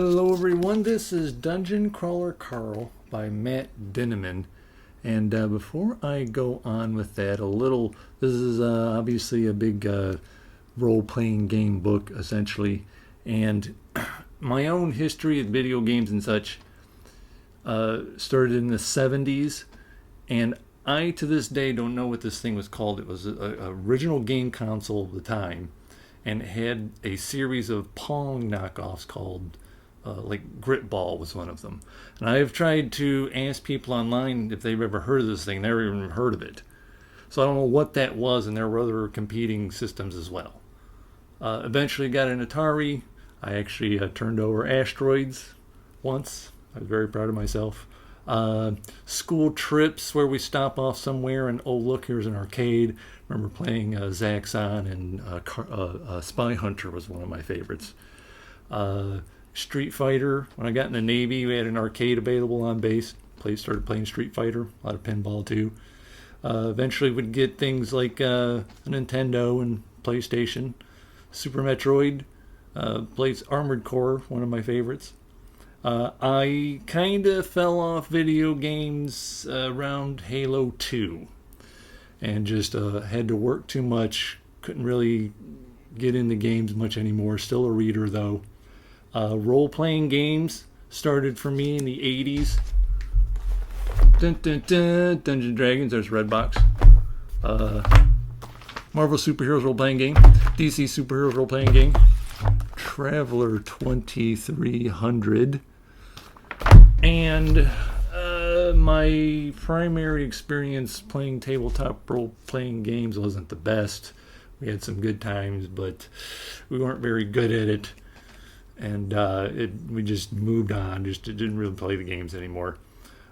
Hello everyone, this is Dungeon Crawler Carl by Matt Dinniman. And before I go on with that, this is obviously a big role-playing game book, essentially. And my own history of video games and such started in the 70s. And I, to this day, don't know what this thing was called. It was an original game console of the time. And it had a series of Pong knockoffs called like Grit Ball was one of them. And I have tried to ask people online if they've ever heard of this thing. Never even heard of it. So I don't know what that was, and there were other competing systems as well. Eventually got an Atari. I actually turned over Asteroids once. I was very proud of myself. School trips where we stop off somewhere and, oh look, here's an arcade. Remember playing Zaxxon, and Spy Hunter was one of my favorites. Street Fighter. When I got in the Navy, we had an arcade available on base. Started playing Street Fighter. A lot of pinball too. Eventually would get things like a Nintendo and PlayStation. Super Metroid. Plays Armored Core, one of my favorites. I kind of fell off video games around Halo 2. And just had to work too much. Couldn't really get into games much anymore. Still a reader though. Role-playing games started for me in the 80s. Dun, dun, dun, Dungeons & Dragons, there's Redbox. Marvel Superheroes role-playing game. DC Superheroes role-playing game. Traveler 2300. And my primary experience playing tabletop role-playing games wasn't the best. We had some good times, but we weren't very good at it. And we just moved on, just didn't really play the games anymore.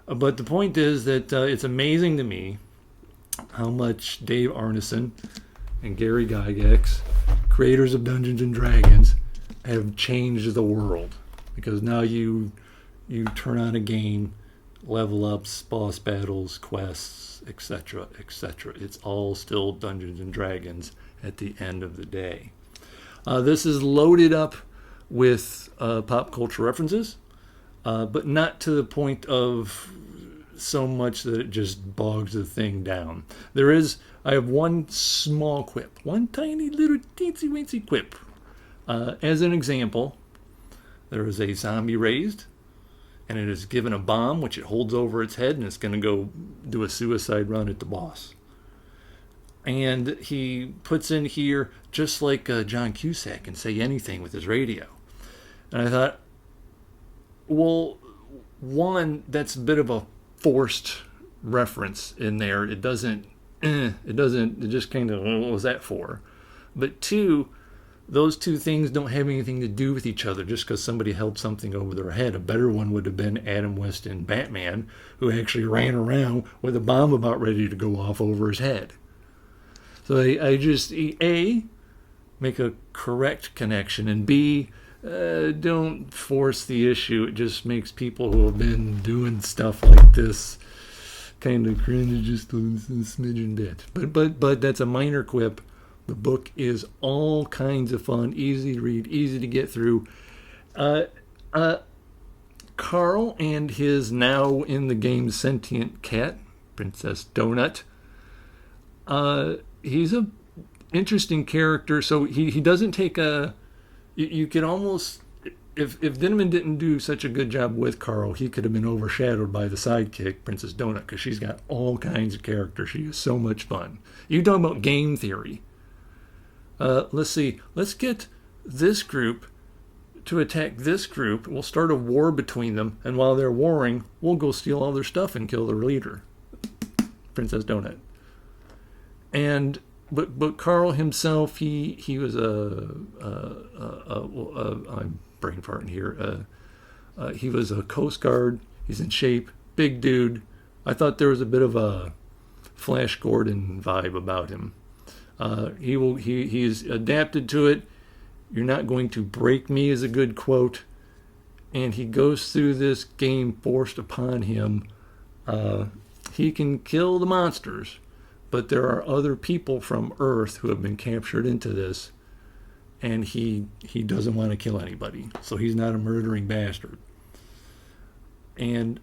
But the point is that it's amazing to me how much Dave Arneson and Gary Gygax, creators of Dungeons & Dragons, have changed the world. Because now you turn on a game, level ups, boss battles, quests, etc., etc. It's all still Dungeons & Dragons at the end of the day. This is loaded up with pop culture references, but not to the point of so much that it just bogs the thing down. I have one small quip, one tiny little teensy weensy quip. As an example, there is a zombie raised, and it is given a bomb which it holds over its head, and it's going to go do a suicide run at the boss. And he puts in here, just like John Cusack can say anything with his radio. And I thought, well, one, that's a bit of a forced reference in there. It just kind of, what was that for? But two, those two things don't have anything to do with each other just because somebody held something over their head. A better one would have been Adam West in Batman, who actually ran around with a bomb about ready to go off over his head. So I just, A, make a correct connection, and B, don't force the issue. It just makes people who have been doing stuff like this kind of cringe just a smidgen bit. But that's a minor quip. The book is all kinds of fun, easy to read, easy to get through. Carl and his now in the game sentient cat, Princess Donut. He's a interesting character. So he doesn't take a. You could almost, if Dinniman didn't do such a good job with Carl, he could have been overshadowed by the sidekick, Princess Donut, because she's got all kinds of characters. She is so much fun. You talk about game theory. Let's see. Let's get this group to attack this group. We'll start a war between them, and while they're warring, we'll go steal all their stuff and kill their leader, Princess Donut. And but Carl himself, he was I'm brain farting here. He was a Coast Guard. He's in shape, big dude. I thought there was a bit of a Flash Gordon vibe about him. He's adapted to it. You're not going to break me is a good quote. And he goes through this game forced upon him. He can kill the monsters, but there are other people from Earth who have been captured into this, and he doesn't want to kill anybody, so he's not a murdering bastard. And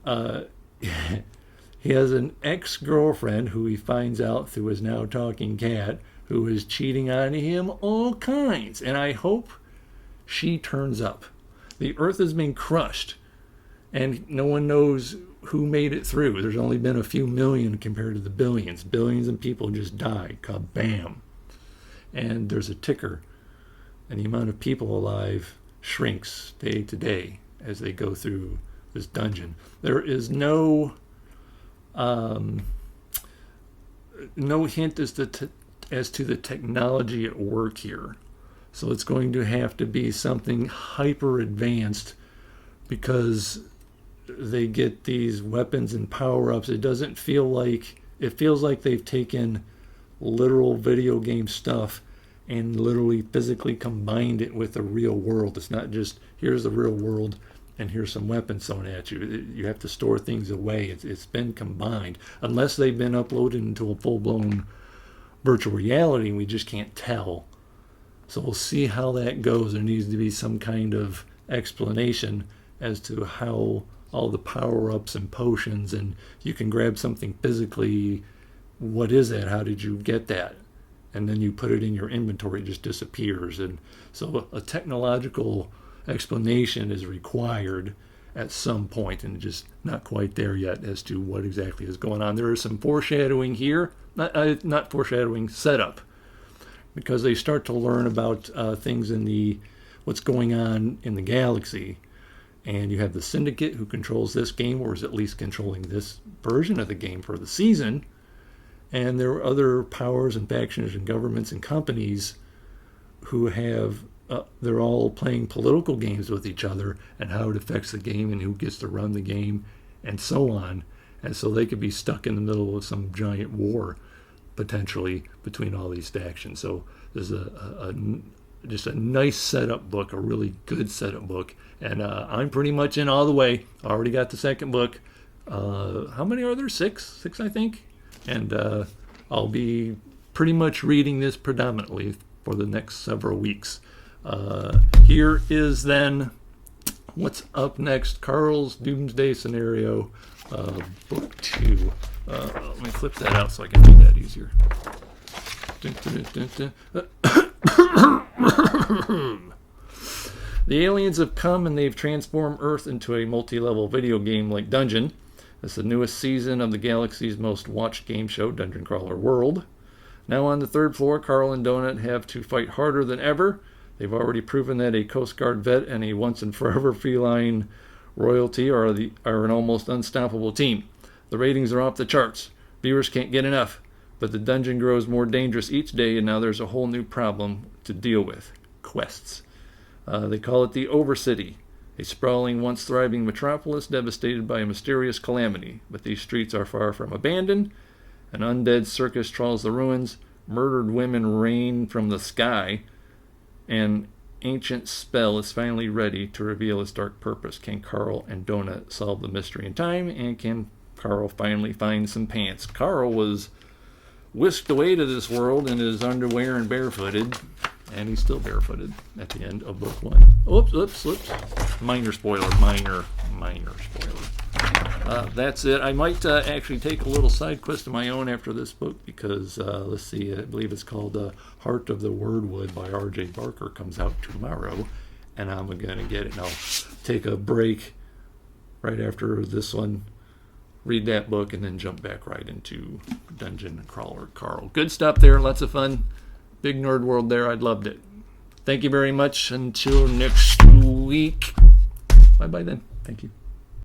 he has an ex-girlfriend who he finds out through his now talking cat, who is cheating on him all kinds, and I hope she turns up. The earth has been crushed, and no one knows who made it through. There's only been a few million compared to the billions. Billions of people just died. Kabam. And there's a ticker, and the amount of people alive shrinks day to day as they go through this dungeon. There is no hint as to the technology at work here. So it's going to have to be something hyper advanced, because they get these weapons and power-ups. It feels like they've taken literal video game stuff and literally physically combined it with the real world. It's not just, here's the real world and here's some weapons thrown at you. You have to store things away. It's been combined. Unless they've been uploaded into a full-blown virtual reality, we just can't tell. So we'll see how that goes. There needs to be some kind of explanation as to how all the power-ups and potions, and you can grab something physically. What is that? How did you get that? And then you put it in your inventory, it just disappears. And so a technological explanation is required at some point, and just not quite there yet as to what exactly is going on. There is some foreshadowing here, not foreshadowing, setup, because they start to learn about things in what's going on in the galaxy. And you have the Syndicate, who controls this game, or is at least controlling this version of the game for the season. And there are other powers and factions and governments and companies who have, they're all playing political games with each other, and how it affects the game and who gets to run the game and so on. And so they could be stuck in the middle of some giant war, potentially, between all these factions. So there's just a nice setup book, a really good setup book. And I'm pretty much in all the way. I already got the second book. How many are there? Six, I think. And I'll be pretty much reading this predominantly for the next several weeks. Here is then what's up next. Carl's Doomsday Scenario, book 2. Let me flip that out so I can do that easier. The aliens have come and they've transformed Earth into a multi-level video game like dungeon. It's the newest season of the galaxy's most watched game show, Dungeon Crawler World. Now on the third floor, Carl and Donut have to fight harder than ever. They've already proven that a Coast Guard vet and a once and forever feline royalty are an almost unstoppable team. The ratings are off the charts. Viewers can't get enough. But the dungeon grows more dangerous each day, and now there's a whole new problem to deal with. Quests. They call it the Overcity, a sprawling, once thriving metropolis devastated by a mysterious calamity. But these streets are far from abandoned. An undead circus trawls the ruins, murdered women rain from the sky, an ancient spell is finally ready to reveal its dark purpose. Can Carl and Donut solve the mystery in time, and can Carl finally find some pants? Carl was whisked away to this world in his underwear and barefooted, and he's still barefooted at the end of book 1. Oops. Minor spoiler. That's it. I might actually take a little side quest of my own after this book, because let's see, I believe it's called Heart of the Wordwood by R.J. Barker, comes out tomorrow, and I'm going to get it. And I'll take a break right after this one, read that book, and then jump back right into Dungeon Crawler Carl. Good stuff there. Lots of fun. Big nerd world there. I loved it. Thank you very much. Until next week. Bye-bye then. Thank you.